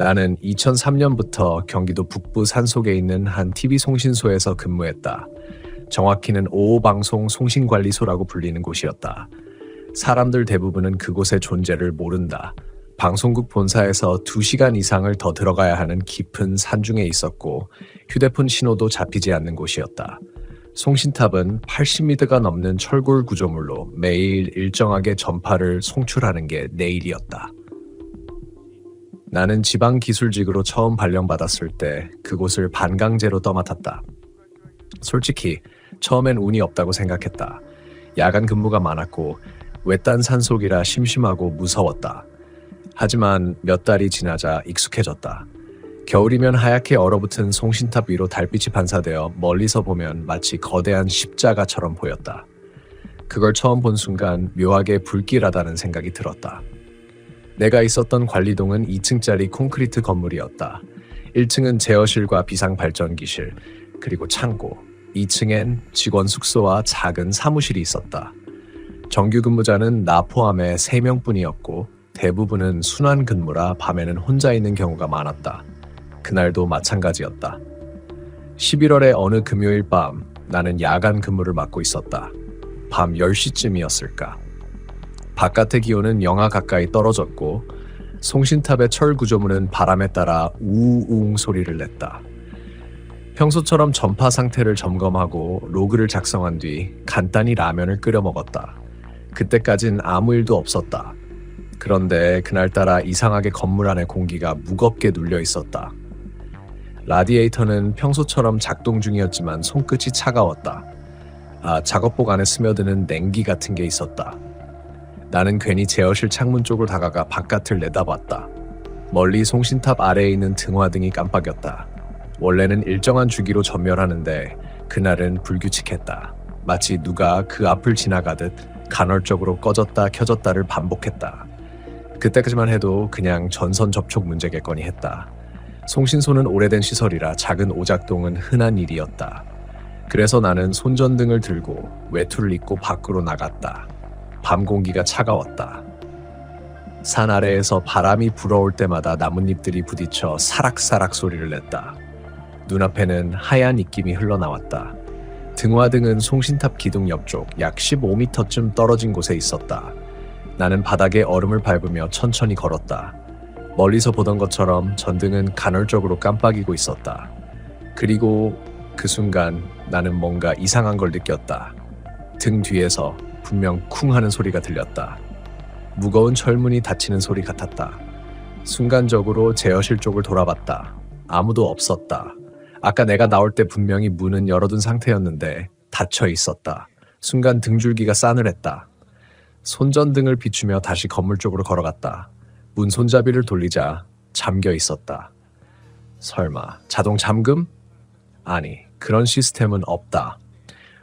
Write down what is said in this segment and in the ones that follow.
나는 2003년부터 경기도 북부 산속에 있는 한 TV 송신소에서 근무했다. 정확히는 5호 방송 송신관리소라고 불리는 곳이었다. 사람들 대부분은 그곳의 존재를 모른다. 방송국 본사에서 2시간 이상을 더 들어가야 하는 깊은 산중에 있었고 휴대폰 신호도 잡히지 않는 곳이었다. 송신탑은 80m가 넘는 철골 구조물로 매일 일정하게 전파를 송출하는 게 내 일이었다. 나는 지방기술직으로 처음 발령받았을 때 그곳을 반강제로 떠맡았다. 솔직히 처음엔 운이 없다고 생각했다. 야간 근무가 많았고 외딴 산속이라 심심하고 무서웠다. 하지만 몇 달이 지나자 익숙해졌다. 겨울이면 하얗게 얼어붙은 송신탑 위로 달빛이 반사되어 멀리서 보면 마치 거대한 십자가처럼 보였다. 그걸 처음 본 순간 묘하게 불길하다는 생각이 들었다. 내가 있었던 관리동은 2층짜리 콘크리트 건물이었다. 1층은 제어실과 비상발전기실, 그리고 창고, 2층엔 직원 숙소와 작은 사무실이 있었다. 정규 근무자는 나 포함해 3명뿐이었고 대부분은 순환 근무라 밤에는 혼자 있는 경우가 많았다. 그날도 마찬가지였다. 11월의 어느 금요일 밤 나는 야간 근무를 맡고 있었다. 밤 10시쯤이었을까. 바깥의 기온은 영하 가까이 떨어졌고 송신탑의 철 구조물은 바람에 따라 우웅 소리를 냈다. 평소처럼 전파 상태를 점검하고 로그를 작성한 뒤 간단히 라면을 끓여 먹었다. 그때까진 아무 일도 없었다. 그런데 그날따라 이상하게 건물 안의 공기가 무겁게 눌려 있었다. 라디에이터는 평소처럼 작동 중이었지만 손끝이 차가웠다. 작업복 안에 스며드는 냉기 같은 게 있었다. 나는 괜히 제어실 창문 쪽으로 다가가 바깥을 내다봤다. 멀리 송신탑 아래에 있는 등화등이 깜빡였다. 원래는 일정한 주기로 전멸하는데 그날은 불규칙했다. 마치 누가 그 앞을 지나가듯 간헐적으로 꺼졌다 켜졌다를 반복했다. 그때까지만 해도 그냥 전선 접촉 문제겠거니 했다. 송신소는 오래된 시설이라 작은 오작동은 흔한 일이었다. 그래서 나는 손전등을 들고 외투를 입고 밖으로 나갔다. 밤 공기가 차가웠다. 산 아래에서 바람이 불어올 때마다 나뭇잎들이 부딪혀 사락사락 소리를 냈다. 눈앞에는 하얀 입김이 흘러나왔다. 등화등은 송신탑 기둥 옆쪽 약 15m쯤 떨어진 곳에 있었다. 나는 바닥에 얼음을 밟으며 천천히 걸었다. 멀리서 보던 것처럼 전등은 간헐적으로 깜빡이고 있었다. 그리고 그 순간 나는 뭔가 이상한 걸 느꼈다. 등 뒤에서 분명 쿵 하는 소리가 들렸다. 무거운 철문이 닫히는 소리 같았다. 순간적으로 제어실 쪽을 돌아봤다. 아무도 없었다. 아까 내가 나올 때 분명히 문은 열어둔 상태였는데 닫혀 있었다. 순간 등줄기가 싸늘했다. 손전등을 비추며 다시 건물 쪽으로 걸어갔다. 문 손잡이를 돌리자 잠겨 있었다. 설마 자동 잠금? 아니, 그런 시스템은 없다.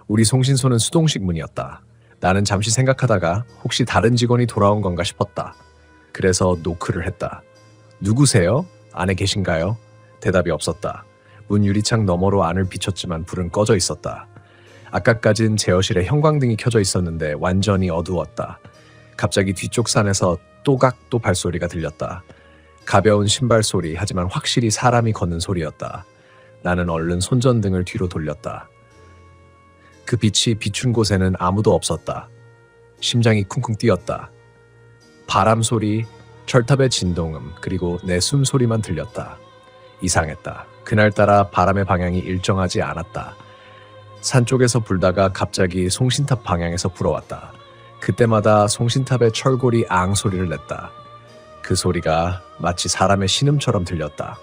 우리 송신소는 수동식 문이었다. 나는 잠시 생각하다가 혹시 다른 직원이 돌아온 건가 싶었다. 그래서 노크를 했다. 누구세요? 안에 계신가요? 대답이 없었다. 문 유리창 너머로 안을 비췄지만 불은 꺼져 있었다. 아까까진 제어실에 형광등이 켜져 있었는데 완전히 어두웠다. 갑자기 뒤쪽 산에서 또각또 발소리가 들렸다. 가벼운 신발 소리, 하지만 확실히 사람이 걷는 소리였다. 나는 얼른 손전등을 뒤로 돌렸다. 그 빛이 비춘 곳에는 아무도 없었다. 심장이 쿵쿵 뛰었다. 바람 소리, 철탑의 진동음, 그리고 내 숨소리만 들렸다. 이상했다. 그날따라 바람의 방향이 일정하지 않았다. 산 쪽에서 불다가 갑자기 송신탑 방향에서 불어왔다. 그때마다 송신탑의 철골이 앙 소리를 냈다. 그 소리가 마치 사람의 신음처럼 들렸다.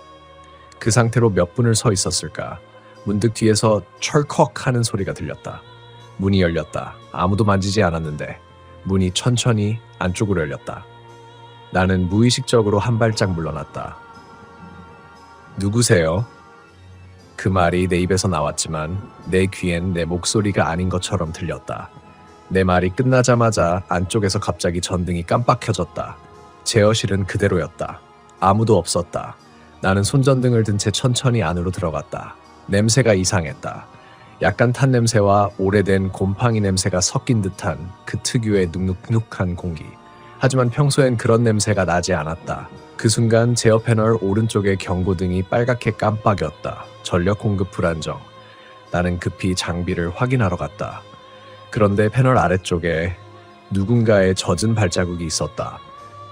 그 상태로 몇 분을 서 있었을까. 문득 뒤에서 철컥 하는 소리가 들렸다. 문이 열렸다. 아무도 만지지 않았는데 문이 천천히 안쪽으로 열렸다. 나는 무의식적으로 한 발짝 물러났다. 누구세요? 그 말이 내 입에서 나왔지만 내 귀엔 내 목소리가 아닌 것처럼 들렸다. 내 말이 끝나자마자 안쪽에서 갑자기 전등이 깜빡 켜졌다. 제어실은 그대로였다. 아무도 없었다. 나는 손전등을 든 채 천천히 안으로 들어갔다. 냄새가 이상했다. 약간 탄 냄새와 오래된 곰팡이 냄새가 섞인 듯한 그 특유의 눅눅한 공기. 하지만 평소엔 그런 냄새가 나지 않았다. 그 순간 제어 패널 오른쪽의 경고등이 빨갛게 깜빡였다. 전력 공급 불안정. 나는 급히 장비를 확인하러 갔다. 그런데 패널 아래쪽에 누군가의 젖은 발자국이 있었다.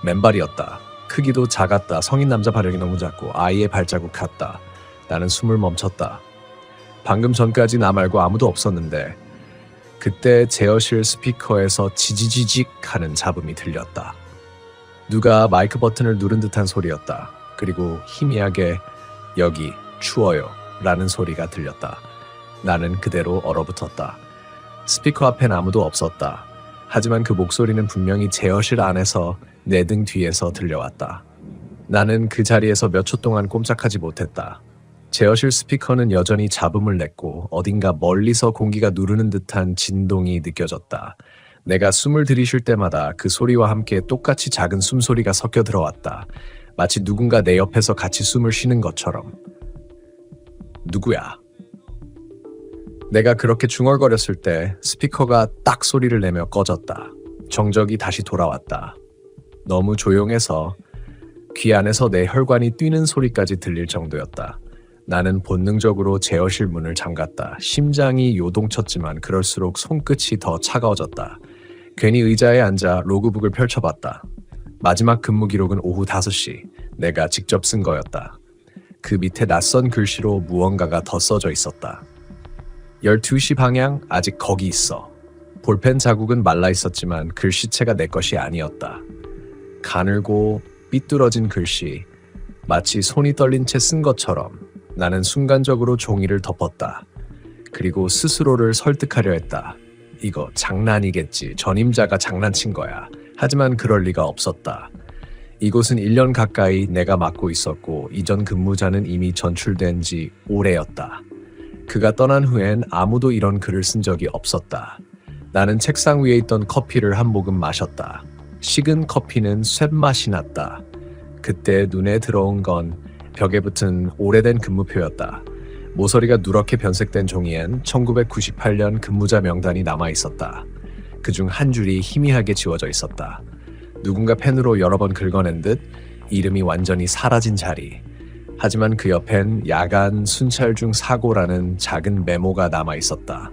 맨발이었다. 크기도 작았다. 성인 남자 발육이 너무 작고 아이의 발자국 같다. 나는 숨을 멈췄다. 방금 전까지 나 말고 아무도 없었는데 그때 제어실 스피커에서 지지지직 하는 잡음이 들렸다. 누가 마이크 버튼을 누른 듯한 소리였다. 그리고 희미하게 여기 추워요 라는 소리가 들렸다. 나는 그대로 얼어붙었다. 스피커 앞엔 아무도 없었다. 하지만 그 목소리는 분명히 제어실 안에서 내 등 뒤에서 들려왔다. 나는 그 자리에서 몇 초 동안 꼼짝하지 못했다. 제어실 스피커는 여전히 잡음을 냈고 어딘가 멀리서 공기가 누르는 듯한 진동이 느껴졌다. 내가 숨을 들이쉴 때마다 그 소리와 함께 똑같이 작은 숨소리가 섞여 들어왔다. 마치 누군가 내 옆에서 같이 숨을 쉬는 것처럼. 누구야? 내가 그렇게 중얼거렸을 때 스피커가 딱 소리를 내며 꺼졌다. 정적이 다시 돌아왔다. 너무 조용해서 귀 안에서 내 혈관이 뛰는 소리까지 들릴 정도였다. 나는 본능적으로 제어실 문을 잠갔다. 심장이 요동쳤지만 그럴수록 손끝이 더 차가워졌다. 괜히 의자에 앉아 로그북을 펼쳐봤다. 마지막 근무 기록은 오후 5시. 내가 직접 쓴 거였다. 그 밑에 낯선 글씨로 무언가가 더 써져 있었다. 12시 방향 아직 거기 있어. 볼펜 자국은 말라 있었지만 글씨체가 내 것이 아니었다. 가늘고 삐뚤어진 글씨, 마치 손이 떨린 채 쓴 것처럼. 나는 순간적으로 종이를 덮었다. 그리고 스스로를 설득하려 했다. 이거 장난이겠지. 전임자가 장난친 거야. 하지만 그럴 리가 없었다. 이곳은 1년 가까이 내가 맡고 있었고 이전 근무자는 이미 전출된 지 오래였다. 그가 떠난 후엔 아무도 이런 글을 쓴 적이 없었다. 나는 책상 위에 있던 커피를 한 모금 마셨다. 식은 커피는 쇳맛이 났다. 그때 눈에 들어온 건 벽에 붙은 오래된 근무표였다. 모서리가 누렇게 변색된 종이엔 1998년 근무자 명단이 남아 있었다. 그중 한 줄이 희미하게 지워져 있었다. 누군가 펜으로 여러 번 긁어낸 듯 이름이 완전히 사라진 자리. 하지만 그 옆엔 야간 순찰 중 사고라는 작은 메모가 남아 있었다.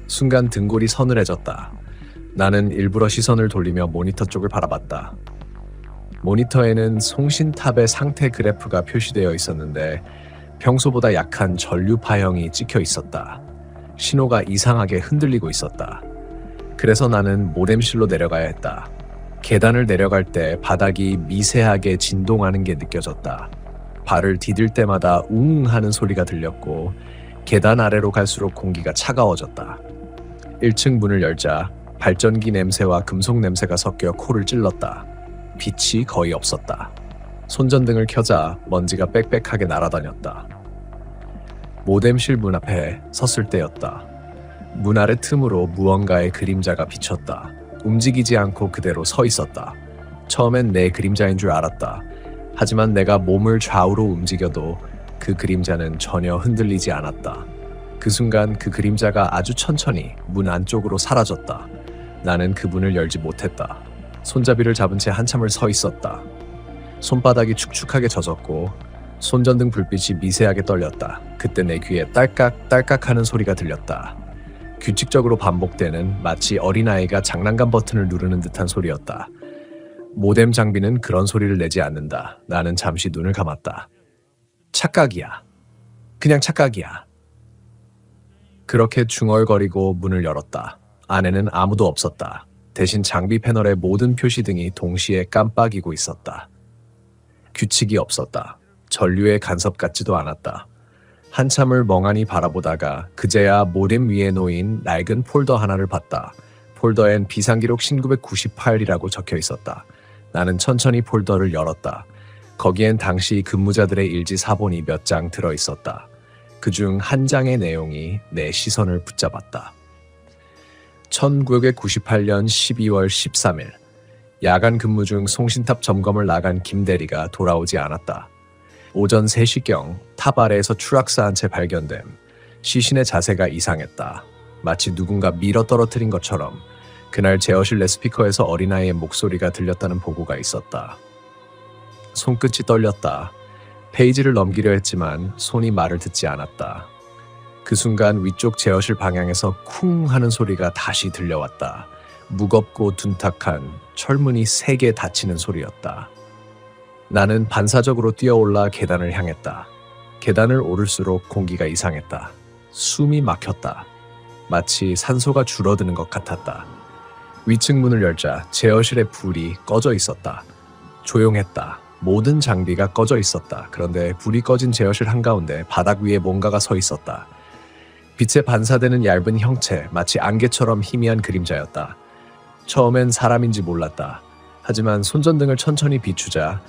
순간 등골이 서늘해졌다. 나는 일부러 시선을 돌리며 모니터 쪽을 바라봤다. 모니터에는 송신탑의 상태 그래프가 표시되어 있었는데 평소보다 약한 전류 파형이 찍혀 있었다. 신호가 이상하게 흔들리고 있었다. 그래서 나는 모뎀실로 내려가야 했다. 계단을 내려갈 때 바닥이 미세하게 진동하는 게 느껴졌다. 발을 디딜 때마다 웅 하는 소리가 들렸고 계단 아래로 갈수록 공기가 차가워졌다. 1층 문을 열자 발전기 냄새와 금속 냄새가 섞여 코를 찔렀다. 빛이 거의 없었다. 손전등을 켜자 먼지가 빽빽하게 날아다녔다. 모뎀실 문 앞에 섰을 때였다. 문 아래 틈으로 무언가의 그림자가 비쳤다. 움직이지 않고 그대로 서 있었다. 처음엔 내 그림자인 줄 알았다. 하지만 내가 몸을 좌우로 움직여도 그 그림자는 전혀 흔들리지 않았다. 그 순간 그 그림자가 아주 천천히 문 안쪽으로 사라졌다. 나는 그 문을 열지 못했다. 손잡이를 잡은 채 한참을 서 있었다. 손바닥이 축축하게 젖었고 손전등 불빛이 미세하게 떨렸다. 그때 내 귀에 딸깍딸깍 하는 소리가 들렸다. 규칙적으로 반복되는 마치 어린아이가 장난감 버튼을 누르는 듯한 소리였다. 모뎀 장비는 그런 소리를 내지 않는다. 나는 잠시 눈을 감았다. 착각이야. 그냥 착각이야. 그렇게 중얼거리고 문을 열었다. 안에는 아무도 없었다. 대신 장비 패널의 모든 표시등이 동시에 깜빡이고 있었다. 규칙이 없었다. 전류의 간섭 같지도 않았다. 한참을 멍하니 바라보다가 그제야 모뎀 위에 놓인 낡은 폴더 하나를 봤다. 폴더엔 비상기록 1998이라고 적혀 있었다. 나는 천천히 폴더를 열었다. 거기엔 당시 근무자들의 일지 사본이 몇 장 들어 있었다. 그중 한 장의 내용이 내 시선을 붙잡았다. 1998년 12월 13일 야간 근무 중 송신탑 점검을 나간 김 대리가 돌아오지 않았다. 오전 3시경 탑 아래에서 추락사한 채 발견됨. 시신의 자세가 이상했다. 마치 누군가 밀어 떨어뜨린 것처럼. 그날 제어실 내 스피커에서 어린아이의 목소리가 들렸다는 보고가 있었다. 손끝이 떨렸다. 페이지를 넘기려 했지만 손이 말을 듣지 않았다. 그 순간 위쪽 제어실 방향에서 쿵 하는 소리가 다시 들려왔다. 무겁고 둔탁한 철문이 3개 닫히는 소리였다. 나는 반사적으로 뛰어올라 계단을 향했다. 계단을 오를수록 공기가 이상했다. 숨이 막혔다. 마치 산소가 줄어드는 것 같았다. 위층 문을 열자 제어실의 불이 꺼져 있었다. 조용했다. 모든 장비가 꺼져 있었다. 그런데 불이 꺼진 제어실 한가운데 바닥 위에 뭔가가 서 있었다. 빛에 반사되는 얇은 형체, 마치 안개처럼 희미한 그림자였다. 처음엔 사람인지 몰랐다. 하지만 손전등을 천천히 비추자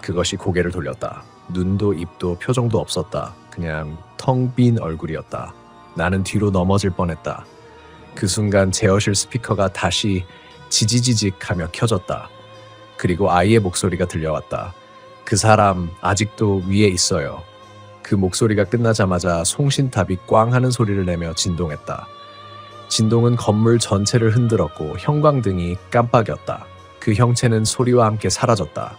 그것이 고개를 돌렸다. 눈도 입도 표정도 없었다. 그냥 텅 빈 얼굴이었다. 나는 뒤로 넘어질 뻔했다. 그 순간 제어실 스피커가 다시 지지직하며 켜졌다. 그리고 아이의 목소리가 들려왔다. 그 사람 아직도 위에 있어요. 그 목소리가 끝나자마자 송신탑이 꽝 하는 소리를 내며 진동했다. 진동은 건물 전체를 흔들었고 형광등이 깜빡였다. 그 형체는 소리와 함께 사라졌다.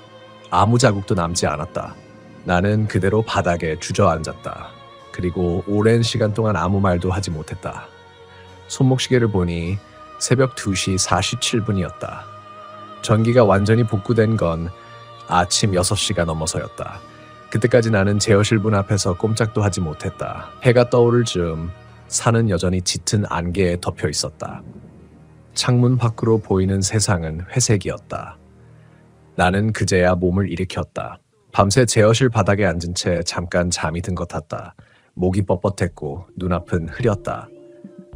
아무 자국도 남지 않았다. 나는 그대로 바닥에 주저앉았다. 그리고 오랜 시간 동안 아무 말도 하지 못했다. 손목시계를 보니 새벽 2시 47분이었다. 전기가 완전히 복구된 건 아침 6시가 넘어서였다. 그때까지 나는 제어실 문 앞에서 꼼짝도 하지 못했다. 해가 떠오를 즈음 산은 여전히 짙은 안개에 덮여 있었다. 창문 밖으로 보이는 세상은 회색이었다. 나는 그제야 몸을 일으켰다. 밤새 제어실 바닥에 앉은 채 잠깐 잠이 든 것 같다. 목이 뻣뻣했고 눈앞은 흐렸다.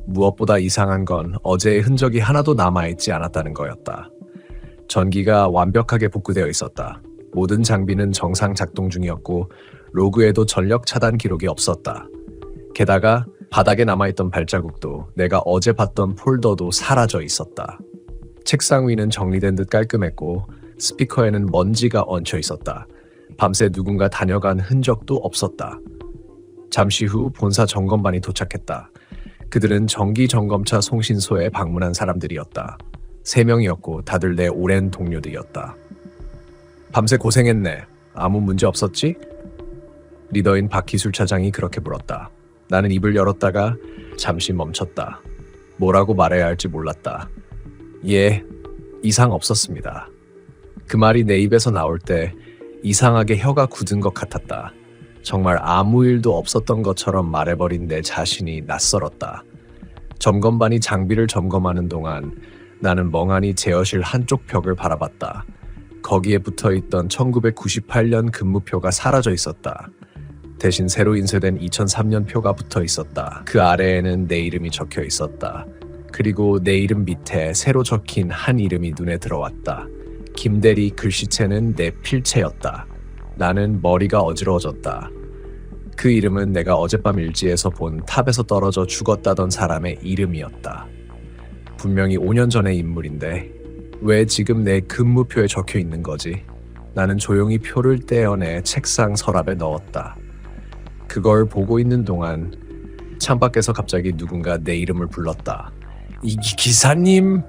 무엇보다 이상한 건 어제의 흔적이 하나도 남아있지 않았다는 거였다. 전기가 완벽하게 복구되어 있었다. 모든 장비는 정상 작동 중이었고 로그에도 전력 차단 기록이 없었다. 게다가 바닥에 남아있던 발자국도 내가 어제 봤던 폴더도 사라져 있었다. 책상 위는 정리된 듯 깔끔했고 스피커에는 먼지가 얹혀 있었다. 밤새 누군가 다녀간 흔적도 없었다. 잠시 후 본사 점검반이 도착했다. 그들은 정기점검차 송신소에 방문한 사람들이었다. 3명이었고 다들 내 오랜 동료들이었다. 밤새 고생했네. 아무 문제 없었지? 리더인 박 기술차장이 그렇게 물었다. 나는 입을 열었다가 잠시 멈췄다. 뭐라고 말해야 할지 몰랐다. 예, 이상 없었습니다. 그 말이 내 입에서 나올 때 이상하게 혀가 굳은 것 같았다. 정말 아무 일도 없었던 것처럼 말해버린 내 자신이 낯설었다. 점검반이 장비를 점검하는 동안 나는 멍하니 제어실 한쪽 벽을 바라봤다. 거기에 붙어있던 1998년 근무표가 사라져 있었다. 대신 새로 인쇄된 2003년 표가 붙어 있었다. 그 아래에는 내 이름이 적혀 있었다. 그리고 내 이름 밑에 새로 적힌 한 이름이 눈에 들어왔다. 김대리 글씨체는 내 필체였다. 나는 머리가 어지러워졌다. 그 이름은 내가 어젯밤 일지에서 본 탑에서 떨어져 죽었다던 사람의 이름이었다. 분명히 5년 전의 인물인데 왜 지금 내 근무표에 적혀 있는 거지? 나는 조용히 표를 떼어내 책상 서랍에 넣었다. 그걸 보고 있는 동안 창밖에서 갑자기 누군가 내 이름을 불렀다. 이 기사님!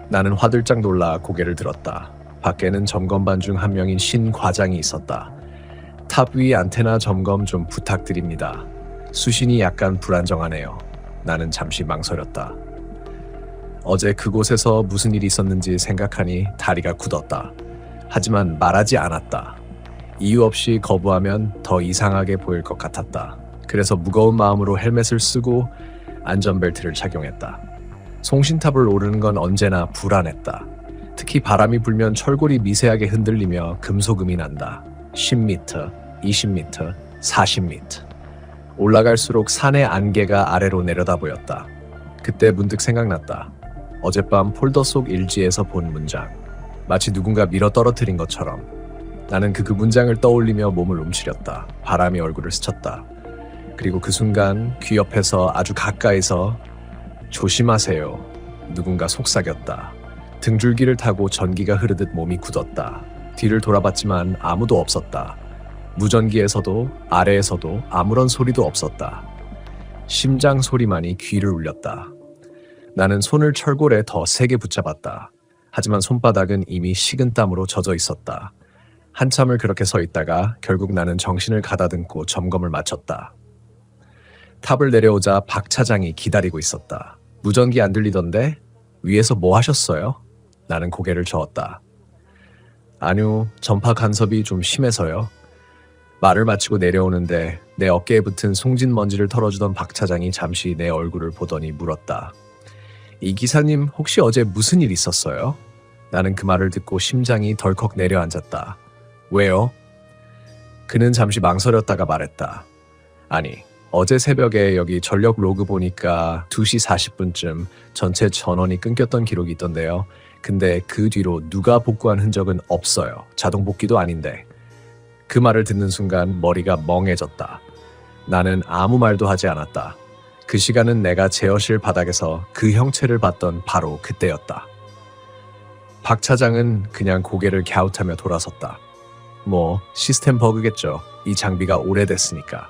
나는 화들짝 놀라 고개를 들었다. 밖에는 점검반 중 한 명인 신 과장이 있었다. 탑 위 안테나 점검 좀 부탁드립니다. 수신이 약간 불안정하네요. 나는 잠시 망설였다. 어제 그곳에서 무슨 일이 있었는지 생각하니 다리가 굳었다. 하지만 말하지 않았다. 이유 없이 거부하면 더 이상하게 보일 것 같았다. 그래서 무거운 마음으로 헬멧을 쓰고 안전벨트를 착용했다. 송신탑을 오르는 건 언제나 불안했다. 특히 바람이 불면 철골이 미세하게 흔들리며 금소금이 난다. 10m, 20m, 40m. 올라갈수록 산의 안개가 아래로 내려다 보였다. 그때 문득 생각났다. 어젯밤 폴더 속 일지에서 본 문장. 마치 누군가 밀어 떨어뜨린 것처럼. 나는 그 문장을 떠올리며 몸을 움츠렸다. 바람이 얼굴을 스쳤다. 그리고 그 순간 귀 옆에서 아주 가까이서 조심하세요. 누군가 속삭였다. 등줄기를 타고 전기가 흐르듯 몸이 굳었다. 뒤를 돌아봤지만 아무도 없었다. 무전기에서도 아래에서도 아무런 소리도 없었다. 심장 소리만이 귀를 울렸다. 나는 손을 철골에 더 세게 붙잡았다. 하지만 손바닥은 이미 식은땀으로 젖어 있었다. 한참을 그렇게 서 있다가 결국 나는 정신을 가다듬고 점검을 마쳤다. 탑을 내려오자 박 차장이 기다리고 있었다. 무전기 안 들리던데? 위에서 뭐 하셨어요? 나는 고개를 저었다. 아니요, 전파 간섭이 좀 심해서요. 말을 마치고 내려오는데 내 어깨에 붙은 송진 먼지를 털어주던 박 차장이 잠시 내 얼굴을 보더니 물었다. 이 기사님 혹시 어제 무슨 일 있었어요? 나는 그 말을 듣고 심장이 덜컥 내려앉았다. 왜요? 그는 잠시 망설였다가 말했다. 아니, 어제 새벽에 여기 전력 로그 보니까 2시 40분쯤 전체 전원이 끊겼던 기록이 있던데요. 근데 그 뒤로 누가 복구한 흔적은 없어요. 자동 복귀도 아닌데. 그 말을 듣는 순간 머리가 멍해졌다. 나는 아무 말도 하지 않았다. 그 시간은 내가 제어실 바닥에서 그 형체를 봤던 바로 그때였다. 박 차장은 그냥 고개를 갸웃하며 돌아섰다. 뭐 시스템 버그겠죠. 이 장비가 오래됐으니까.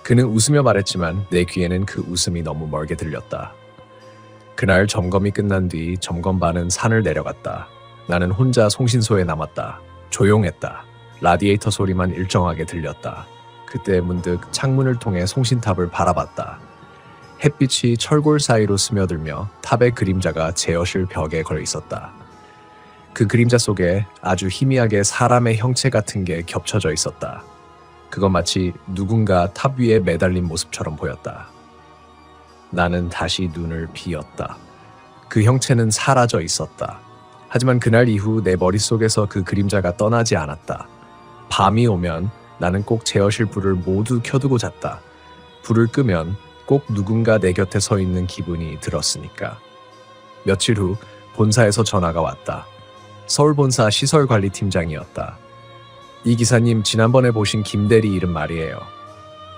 그는 웃으며 말했지만 내 귀에는 그 웃음이 너무 멀게 들렸다. 그날 점검이 끝난 뒤 점검반은 산을 내려갔다. 나는 혼자 송신소에 남았다. 조용했다. 라디에이터 소리만 일정하게 들렸다. 그때 문득 창문을 통해 송신탑을 바라봤다. 햇빛이 철골 사이로 스며들며 탑의 그림자가 제어실 벽에 걸려 있었다. 그 그림자 속에 아주 희미하게 사람의 형체 같은 게 겹쳐져 있었다. 그건 마치 누군가 탑 위에 매달린 모습처럼 보였다. 나는 다시 눈을 비었다. 그 형체는 사라져 있었다. 하지만 그날 이후 내 머릿속에서 그 그림자가 떠나지 않았다. 밤이 오면 나는 꼭 제어실 불을 모두 켜두고 잤다. 불을 끄면 꼭 누군가 내 곁에 서 있는 기분이 들었으니까. 며칠 후 본사에서 전화가 왔다. 서울본사 시설관리팀장이었다. 이 기사님 지난번에 보신 김대리 이름 말이에요.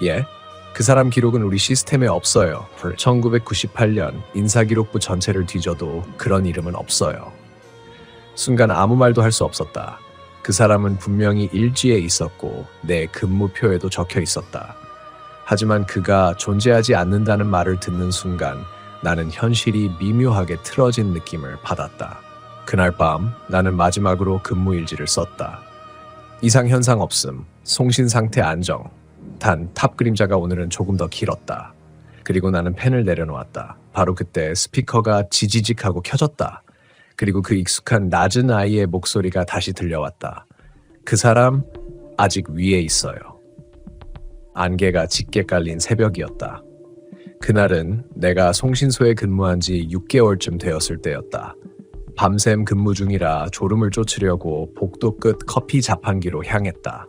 예? 그 사람 기록은 우리 시스템에 없어요. 1998년 인사기록부 전체를 뒤져도 그런 이름은 없어요. 순간 아무 말도 할 수 없었다. 그 사람은 분명히 일지에 있었고 내 근무표에도 적혀 있었다. 하지만 그가 존재하지 않는다는 말을 듣는 순간 나는 현실이 미묘하게 틀어진 느낌을 받았다. 그날 밤 나는 마지막으로 근무일지를 썼다. 이상 현상 없음, 송신 상태 안정. 단 탑 그림자가 오늘은 조금 더 길었다. 그리고 나는 펜을 내려놓았다. 바로 그때 스피커가 지지직하고 켜졌다. 그리고 그 익숙한 낮은 아이의 목소리가 다시 들려왔다. 그 사람 아직 위에 있어요. 안개가 짙게 깔린 새벽이었다. 그날은 내가 송신소에 근무한 지 6개월쯤 되었을 때였다. 밤샘 근무 중이라 졸음을 쫓으려고 복도 끝 커피 자판기로 향했다.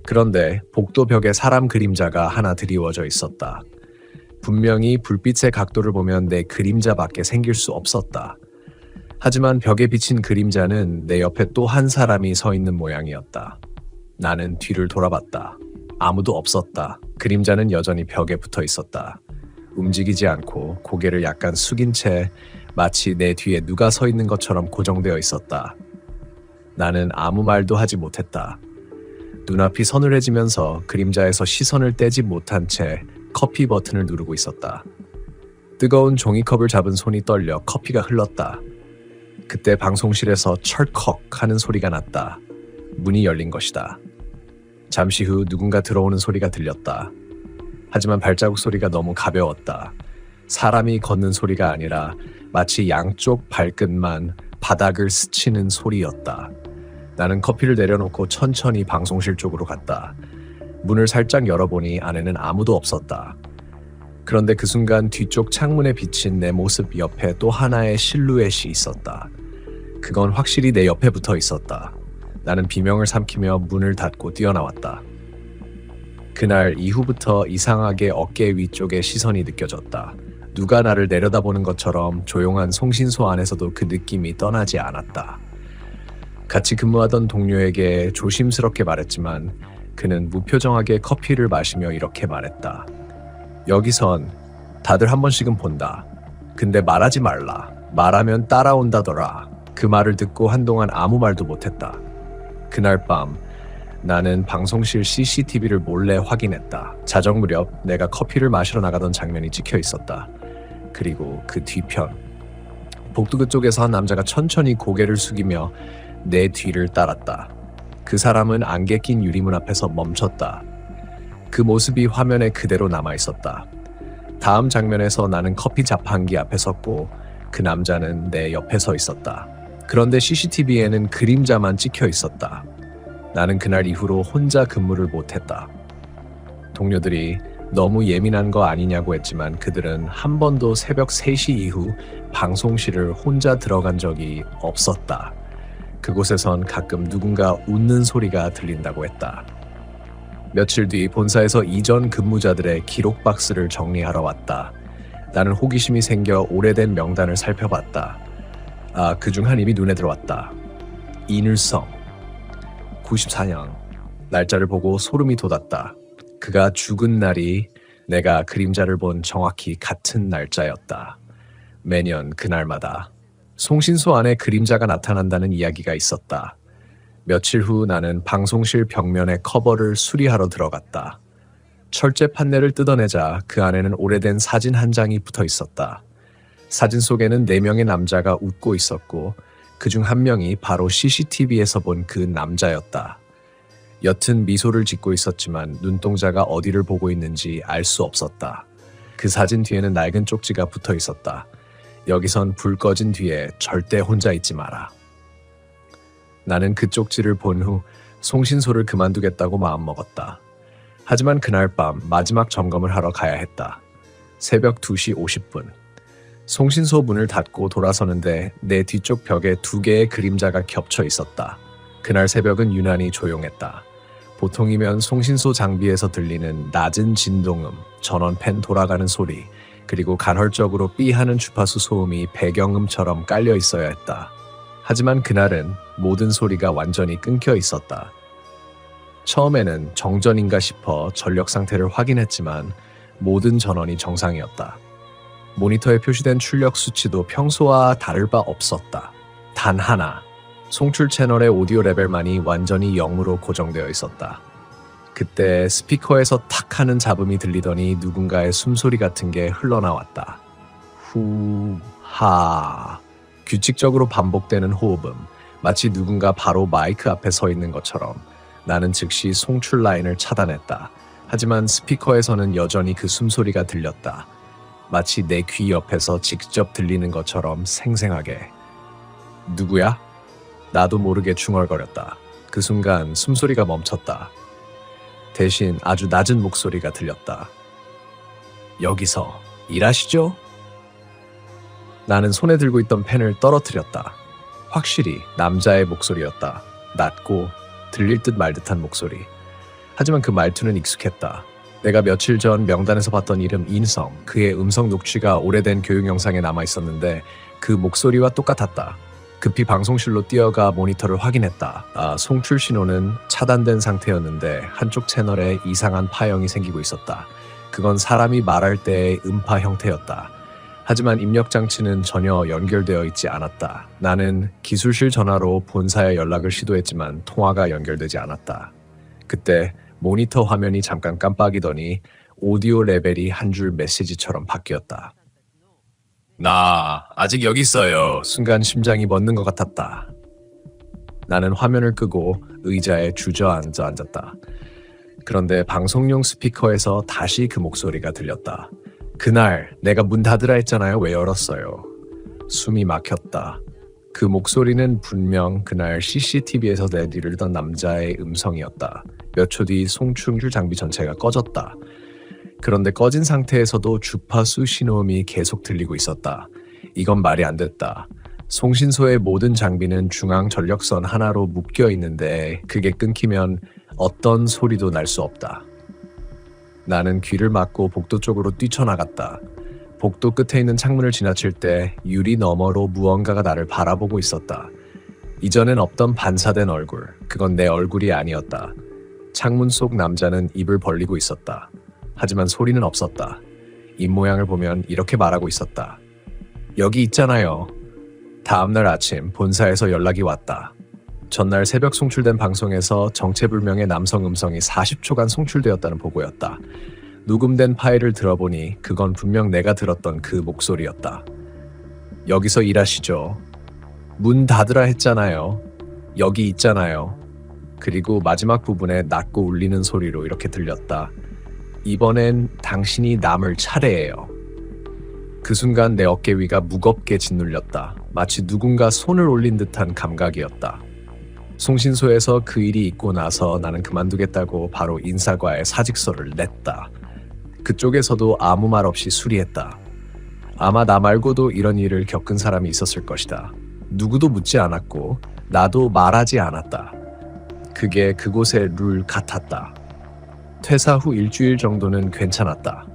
그런데 복도 벽에 사람 그림자가 하나 드리워져 있었다. 분명히 불빛의 각도를 보면 내 그림자밖에 생길 수 없었다. 하지만 벽에 비친 그림자는 내 옆에 또 한 사람이 서 있는 모양이었다. 나는 뒤를 돌아봤다. 아무도 없었다. 그림자는 여전히 벽에 붙어 있었다. 움직이지 않고 고개를 약간 숙인 채 마치 내 뒤에 누가 서 있는 것처럼 고정되어 있었다. 나는 아무 말도 하지 못했다. 눈앞이 서늘해지면서 그림자에서 시선을 떼지 못한 채 커피 버튼을 누르고 있었다. 뜨거운 종이컵을 잡은 손이 떨려 커피가 흘렀다. 그때 방송실에서 철컥 하는 소리가 났다. 문이 열린 것이다. 잠시 후 누군가 들어오는 소리가 들렸다. 하지만 발자국 소리가 너무 가벼웠다. 사람이 걷는 소리가 아니라 마치 양쪽 발끝만 바닥을 스치는 소리였다. 나는 커피를 내려놓고 천천히 방송실 쪽으로 갔다. 문을 살짝 열어보니 안에는 아무도 없었다. 그런데 그 순간 뒤쪽 창문에 비친 내 모습 옆에 또 하나의 실루엣이 있었다. 그건 확실히 내 옆에 붙어 있었다. 나는 비명을 삼키며 문을 닫고 뛰어나왔다. 그날 이후부터 이상하게 어깨 위쪽에 시선이 느껴졌다. 누가 나를 내려다보는 것처럼 조용한 송신소 안에서도 그 느낌이 떠나지 않았다. 같이 근무하던 동료에게 조심스럽게 말했지만 그는 무표정하게 커피를 마시며 이렇게 말했다. 여기선 다들 한 번씩은 본다. 근데 말하지 말라. 말하면 따라온다더라. 그 말을 듣고 한동안 아무 말도 못했다. 그날 밤 나는 방송실 CCTV를 몰래 확인했다. 자정 무렵 내가 커피를 마시러 나가던 장면이 찍혀 있었다. 그리고 그 뒤편 복도 그쪽에서 한 남자가 천천히 고개를 숙이며 내 뒤를 따랐다. 그 사람은 안개 낀 유리문 앞에서 멈췄다. 그 모습이 화면에 그대로 남아 있었다. 다음 장면에서 나는 커피 자판기 앞에 섰고 그 남자는 내 옆에 서 있었다. 그런데 CCTV에는 그림자만 찍혀 있었다. 나는 그날 이후로 혼자 근무를 못했다. 동료들이 너무 예민한 거 아니냐고 했지만 그들은 한 번도 새벽 3시 이후 방송실을 혼자 들어간 적이 없었다. 그곳에선 가끔 누군가 웃는 소리가 들린다고 했다. 며칠 뒤 본사에서 이전 근무자들의 기록 박스를 정리하러 왔다. 나는 호기심이 생겨 오래된 명단을 살펴봤다. 그중 한 이름이 눈에 들어왔다. 이늘성. 94년. 날짜를 보고 소름이 돋았다. 그가 죽은 날이 내가 그림자를 본 정확히 같은 날짜였다. 매년 그날마다 송신소 안에 그림자가 나타난다는 이야기가 있었다. 며칠 후 나는 방송실 벽면의 커버를 수리하러 들어갔다. 철제 판넬을 뜯어내자 그 안에는 오래된 사진 한 장이 붙어 있었다. 사진 속에는 4명의 남자가 웃고 있었고 그중 한 명이 바로 CCTV에서 본 그 남자였다. 옅은 미소를 짓고 있었지만 눈동자가 어디를 보고 있는지 알 수 없었다. 그 사진 뒤에는 낡은 쪽지가 붙어 있었다. 여기선 불 꺼진 뒤에 절대 혼자 있지 마라. 나는 그 쪽지를 본 후 송신소를 그만두겠다고 마음먹었다. 하지만 그날 밤 마지막 점검을 하러 가야 했다. 새벽 2시 50분. 송신소 문을 닫고 돌아서는데 내 뒤쪽 벽에 2개의 그림자가 겹쳐 있었다. 그날 새벽은 유난히 조용했다. 보통이면 송신소 장비에서 들리는 낮은 진동음, 전원팬 돌아가는 소리, 그리고 간헐적으로 삐하는 주파수 소음이 배경음처럼 깔려 있어야 했다. 하지만 그날은 모든 소리가 완전히 끊겨 있었다. 처음에는 정전인가 싶어 전력 상태를 확인했지만 모든 전원이 정상이었다. 모니터에 표시된 출력 수치도 평소와 다를 바 없었다. 단 하나, 송출 채널의 오디오 레벨만이 완전히 0으로 고정되어 있었다. 그때 스피커에서 탁 하는 잡음이 들리더니 누군가의 숨소리 같은 게 흘러나왔다. 후, 하. 규칙적으로 반복되는 호흡음, 마치 누군가 바로 마이크 앞에 서 있는 것처럼. 나는 즉시 송출 라인을 차단했다. 하지만 스피커에서는 여전히 그 숨소리가 들렸다. 마치 내 귀 옆에서 직접 들리는 것처럼 생생하게. 누구야? 나도 모르게 중얼거렸다. 그 순간 숨소리가 멈췄다. 대신 아주 낮은 목소리가 들렸다. 여기서 일하시죠? 나는 손에 들고 있던 펜을 떨어뜨렸다. 확실히 남자의 목소리였다. 낮고 들릴 듯 말 듯한 목소리. 하지만 그 말투는 익숙했다. 내가 며칠 전 명단에서 봤던 이름 인성, 그의 음성 녹취가 오래된 교육 영상에 남아 있었는데 그 목소리와 똑같았다. 급히 방송실로 뛰어가 모니터를 확인했다. 송출 신호는 차단된 상태였는데 한쪽 채널에 이상한 파형이 생기고 있었다. 그건 사람이 말할 때의 음파 형태였다. 하지만 입력 장치는 전혀 연결되어 있지 않았다. 나는 기술실 전화로 본사에 연락을 시도했지만 통화가 연결되지 않았다. 그때 모니터 화면이 잠깐 깜빡이더니 오디오 레벨이 한 줄 메시지처럼 바뀌었다. 나 아직 여기 있어요. 순간 심장이 멎는 것 같았다. 나는 화면을 끄고 의자에 주저앉아 앉았다. 그런데 방송용 스피커에서 다시 그 목소리가 들렸다. 그날 내가 문 닫으라 했잖아요. 왜 열었어요? 숨이 막혔다. 그 목소리는 분명 그날 CCTV에서 내리던 남자의 음성이었다. 몇 초 뒤 송출 장비 전체가 꺼졌다. 그런데 꺼진 상태에서도 주파수 신호음이 계속 들리고 있었다. 이건 말이 안 됐다. 송신소의 모든 장비는 중앙 전력선 하나로 묶여 있는데 그게 끊기면 어떤 소리도 날 수 없다. 나는 귀를 막고 복도 쪽으로 뛰쳐나갔다. 복도 끝에 있는 창문을 지나칠 때 유리 너머로 무언가가 나를 바라보고 있었다. 이전엔 없던 반사된 얼굴, 그건 내 얼굴이 아니었다. 창문 속 남자는 입을 벌리고 있었다. 하지만 소리는 없었다. 입모양을 보면 이렇게 말하고 있었다. 여기 있잖아요. 다음날 아침 본사에서 연락이 왔다. 전날 새벽 송출된 방송에서 정체불명의 남성 음성이 40초간 송출되었다는 보고였다. 녹음된 파일을 들어보니 그건 분명 내가 들었던 그 목소리였다. 여기서 일하시죠. 문 닫으라 했잖아요. 여기 있잖아요. 그리고 마지막 부분에 낮고 울리는 소리로 이렇게 들렸다. 이번엔 당신이 남을 차례예요. 그 순간 내 어깨 위가 무겁게 짓눌렸다. 마치 누군가 손을 올린 듯한 감각이었다. 송신소에서 그 일이 있고 나서 나는 그만두겠다고 바로 인사과에 사직서를 냈다. 그쪽에서도 아무 말 없이 수리했다. 아마 나 말고도 이런 일을 겪은 사람이 있었을 것이다. 누구도 묻지 않았고 나도 말하지 않았다. 그게 그곳의 룰 같았다. 퇴사 후 일주일 정도는 괜찮았다.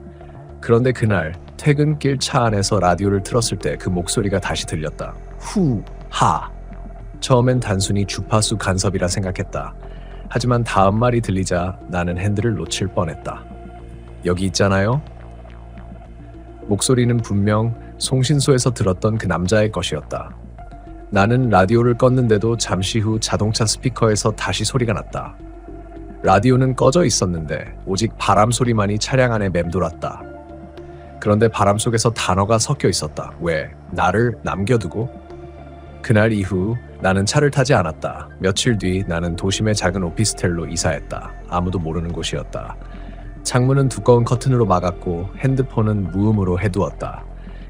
그런데 그날 퇴근길 차 안에서 라디오를 틀었을 때 그 목소리가 다시 들렸다. 후, 하. 처음엔 단순히 주파수 간섭이라 생각했다. 하지만 다음 말이 들리자 나는 핸들을 놓칠 뻔했다. 여기 있잖아요? 목소리는 분명 송신소에서 들었던 그 남자의 것이었다. 나는 라디오를 껐는데도 잠시 후 자동차 스피커에서 다시 소리가 났다. 라디오는 꺼져 있었는데 오직 바람 소리만이 차량 안에 맴돌았다. 그런데 바람 속에서 단어가 섞여 있었다. 왜? 나를 남겨두고? 그날 이후 나는 차를 타지 않았다. 며칠 뒤 나는 도심의 작은 오피스텔로 이사했다. 아무도 모르는 곳이었다. 창문은 두꺼운 커튼으로 막았고 핸드폰은 무음으로 해두었다.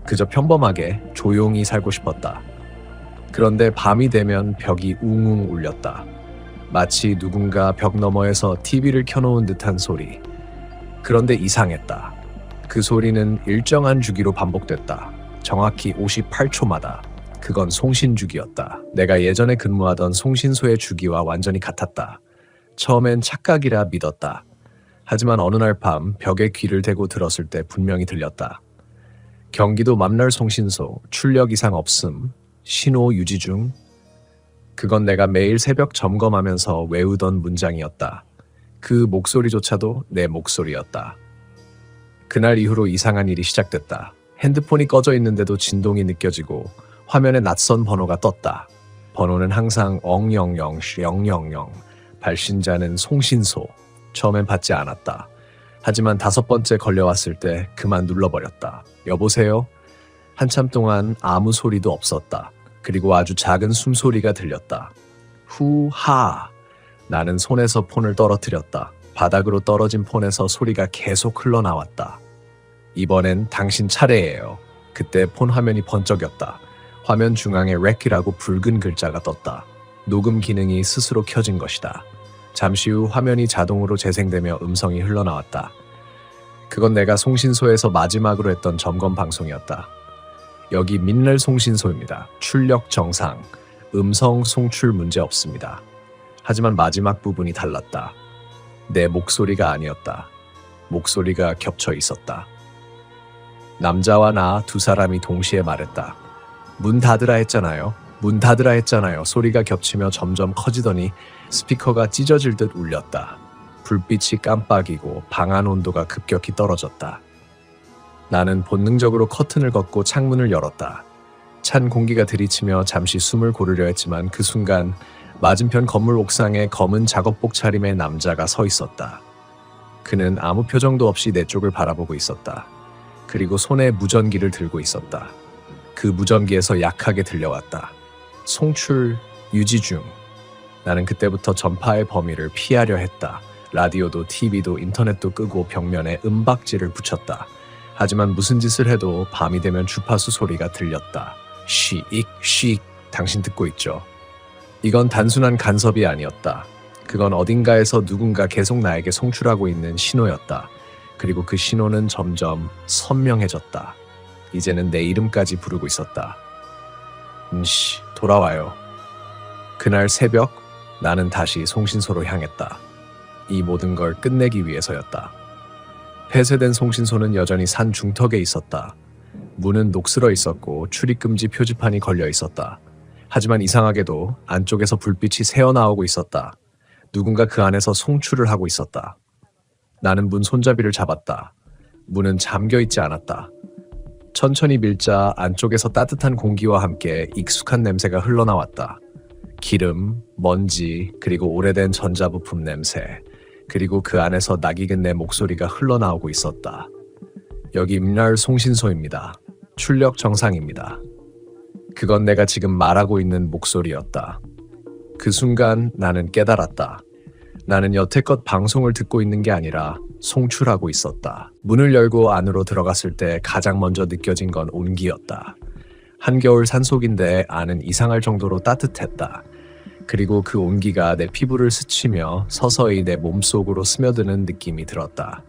그저 평범하게 조용히 살고 싶었다. 그런데 밤이 되면 벽이 웅웅 울렸다. 마치 누군가 벽 너머에서 TV를 켜놓은 듯한 소리. 그런데 이상했다. 그 소리는 일정한 주기로 반복됐다. 정확히 58초마다. 그건 송신주기였다. 내가 예전에 근무하던 송신소의 주기와 완전히 같았다. 처음엔 착각이라 믿었다. 하지만 어느 날 밤 벽에 귀를 대고 들었을 때 분명히 들렸다. 경기도 맘날 송신소, 출력 이상 없음, 신호 유지 중. 그건 내가 매일 새벽 점검하면서 외우던 문장이었다. 그 목소리조차도 내 목소리였다. 그날 이후로 이상한 일이 시작됐다. 핸드폰이 꺼져 있는데도 진동이 느껴지고 화면에 낯선 번호가 떴다. 번호는 항상 000, 발신자는 송신소. 처음엔 받지 않았다. 하지만 5번째 걸려왔을 때 그만 눌러버렸다. 여보세요? 한참 동안 아무 소리도 없었다. 그리고 아주 작은 숨소리가 들렸다. 후하. 나는 손에서 폰을 떨어뜨렸다. 바닥으로 떨어진 폰에서 소리가 계속 흘러나왔다. 이번엔 당신 차례예요. 그때 폰 화면이 번쩍였다. 화면 중앙에 렉이라고 붉은 글자가 떴다. 녹음 기능이 스스로 켜진 것이다. 잠시 후 화면이 자동으로 재생되며 음성이 흘러나왔다. 그건 내가 송신소에서 마지막으로 했던 점검 방송이었다. 여기 민날 송신소입니다. 출력 정상, 음성 송출 문제 없습니다. 하지만 마지막 부분이 달랐다. 내 목소리가 아니었다. 목소리가 겹쳐 있었다. 남자와 나 두 사람이 동시에 말했다. 문 닫으라 했잖아요. 문 닫으라 했잖아요. 소리가 겹치며 점점 커지더니 스피커가 찢어질 듯 울렸다. 불빛이 깜빡이고 방 안 온도가 급격히 떨어졌다. 나는 본능적으로 커튼을 걷고 창문을 열었다. 찬 공기가 들이치며 잠시 숨을 고르려 했지만 그 순간 맞은편 건물 옥상에 검은 작업복 차림의 남자가 서 있었다. 그는 아무 표정도 없이 내 쪽을 바라보고 있었다. 그리고 손에 무전기를 들고 있었다. 그 무전기에서 약하게 들려왔다. 송출 유지 중. 나는 그때부터 전파의 범위를 피하려 했다. 라디오도 TV도 인터넷도 끄고 벽면에 음박지를 붙였다. 하지만 무슨 짓을 해도 밤이 되면 주파수 소리가 들렸다. 쉬익, 쉬익. 당신 듣고 있죠? 이건 단순한 간섭이 아니었다. 그건 어딘가에서 누군가 계속 나에게 송출하고 있는 신호였다. 그리고 그 신호는 점점 선명해졌다. 이제는 내 이름까지 부르고 있었다. 돌아와요. 그날 새벽 나는 다시 송신소로 향했다. 이 모든 걸 끝내기 위해서였다. 폐쇄된 송신소는 여전히 산 중턱에 있었다. 문은 녹슬어 있었고 출입금지 표지판이 걸려 있었다. 하지만 이상하게도 안쪽에서 불빛이 새어나오고 있었다. 누군가 그 안에서 송출을 하고 있었다. 나는 문 손잡이를 잡았다. 문은 잠겨 있지 않았다. 천천히 밀자 안쪽에서 따뜻한 공기와 함께 익숙한 냄새가 흘러나왔다. 기름, 먼지, 그리고 오래된 전자부품 냄새, 그리고 그 안에서 낯익은 내 목소리가 흘러나오고 있었다. 여기 임날 송신소입니다. 출력 정상입니다. 그건 내가 지금 말하고 있는 목소리였다. 그 순간 나는 깨달았다. 나는 여태껏 방송을 듣고 있는 게 아니라 송출하고 있었다. 문을 열고 안으로 들어갔을 때 가장 먼저 느껴진 건 온기였다. 한겨울 산속인데 안은 이상할 정도로 따뜻했다. 그리고 그 온기가 내 피부를 스치며 서서히 내 몸속으로 스며드는 느낌이 들었다.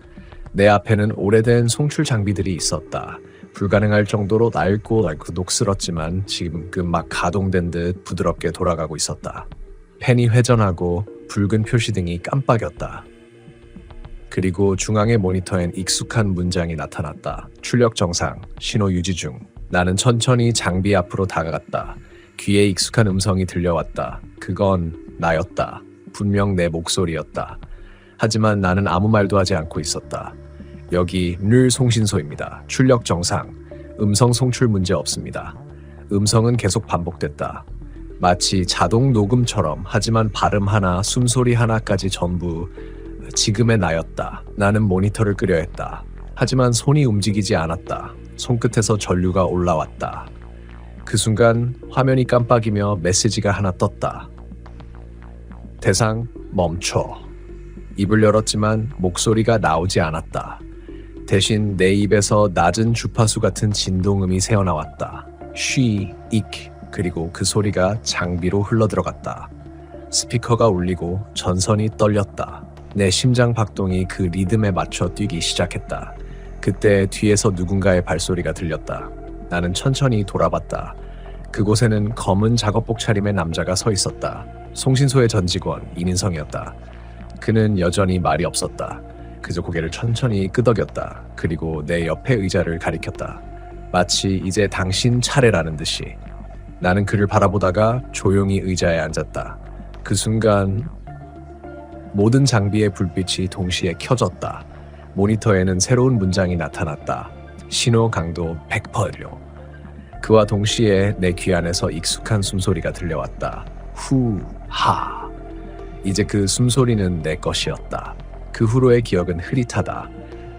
내 앞에는 오래된 송출 장비들이 있었다. 불가능할 정도로 낡고 녹슬었지만 지금 막 가동된 듯 부드럽게 돌아가고 있었다. 펜이 회전하고 붉은 표시등이 깜빡였다. 그리고 중앙의 모니터엔 익숙한 문장이 나타났다. 출력 정상, 신호 유지 중. 나는 천천히 장비 앞으로 다가갔다. 귀에 익숙한 음성이 들려왔다. 그건 나였다. 분명 내 목소리였다. 하지만 나는 아무 말도 하지 않고 있었다. 여기 늘 송신소입니다. 출력 정상. 음성 송출 문제 없습니다. 음성은 계속 반복됐다. 마치 자동 녹음처럼. 하지만 발음 하나, 숨소리 하나까지 전부 지금의 나였다. 나는 모니터를 끄려 했다. 하지만 손이 움직이지 않았다. 손끝에서 전류가 올라왔다. 그 순간 화면이 깜빡이며 메시지가 하나 떴다. 대상 멈춰. 입을 열었지만 목소리가 나오지 않았다. 대신 내 입에서 낮은 주파수 같은 진동음이 새어나왔다. 쉬, 익. 그리고 그 소리가 장비로 흘러들어갔다. 스피커가 울리고 전선이 떨렸다. 내 심장 박동이 그 리듬에 맞춰 뛰기 시작했다. 그때 뒤에서 누군가의 발소리가 들렸다. 나는 천천히 돌아봤다. 그곳에는 검은 작업복 차림의 남자가 서 있었다. 송신소의 전 직원 이민성이었다. 그는 여전히 말이 없었다. 그저 고개를 천천히 끄덕였다. 그리고 내 옆에 의자를 가리켰다. 마치 이제 당신 차례라는 듯이. 나는 그를 바라보다가 조용히 의자에 앉았다. 그 순간 모든 장비의 불빛이 동시에 켜졌다. 모니터에는 새로운 문장이 나타났다. 신호 강도 100%요. 그와 동시에 내 귀 안에서 익숙한 숨소리가 들려왔다. 후, 하. 이제 그 숨소리는 내 것이었다. 그 후로의 기억은 흐릿하다.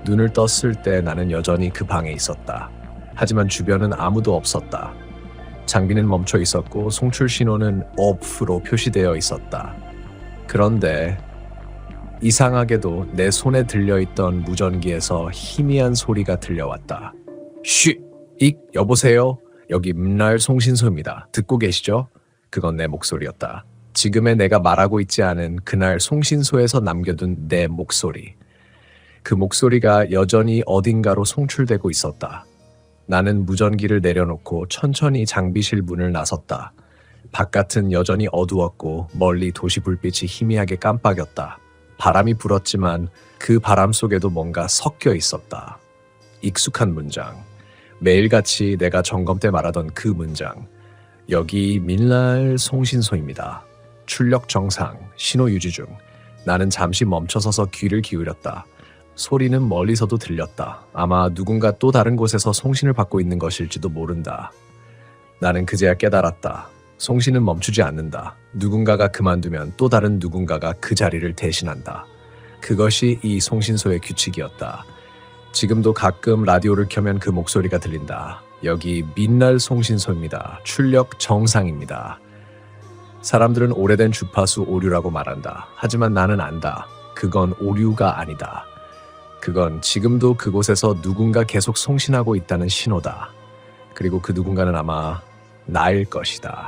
눈을 떴을 때 나는 여전히 그 방에 있었다. 하지만 주변은 아무도 없었다. 장비는 멈춰 있었고 송출 신호는 OFF로 표시되어 있었다. 그런데 이상하게도 내 손에 들려있던 무전기에서 희미한 소리가 들려왔다. 쉬! 익! 여보세요? 여기 문날 송신소입니다. 듣고 계시죠? 그건 내 목소리였다. 지금의 내가 말하고 있지 않은 그날 송신소에서 남겨둔 내 목소리. 그 목소리가 여전히 어딘가로 송출되고 있었다. 나는 무전기를 내려놓고 천천히 장비실 문을 나섰다. 바깥은 여전히 어두웠고 멀리 도시 불빛이 희미하게 깜빡였다. 바람이 불었지만 그 바람 속에도 뭔가 섞여 있었다. 익숙한 문장. 매일같이 내가 점검 때 말하던 그 문장. 여기 민날 송신소입니다. 출력 정상, 신호 유지 중. 나는 잠시 멈춰서서 귀를 기울였다. 소리는 멀리서도 들렸다. 아마 누군가 또 다른 곳에서 송신을 받고 있는 것일지도 모른다. 나는 그제야 깨달았다. 송신은 멈추지 않는다. 누군가가 그만두면 또 다른 누군가가 그 자리를 대신한다. 그것이 이 송신소의 규칙이었다. 지금도 가끔 라디오를 켜면 그 목소리가 들린다. 여기 민날 송신소입니다. 출력 정상입니다. 사람들은 오래된 주파수 오류라고 말한다. 하지만 나는 안다. 그건 오류가 아니다. 그건 지금도 그곳에서 누군가 계속 송신하고 있다는 신호다. 그리고 그 누군가는 아마 나일 것이다.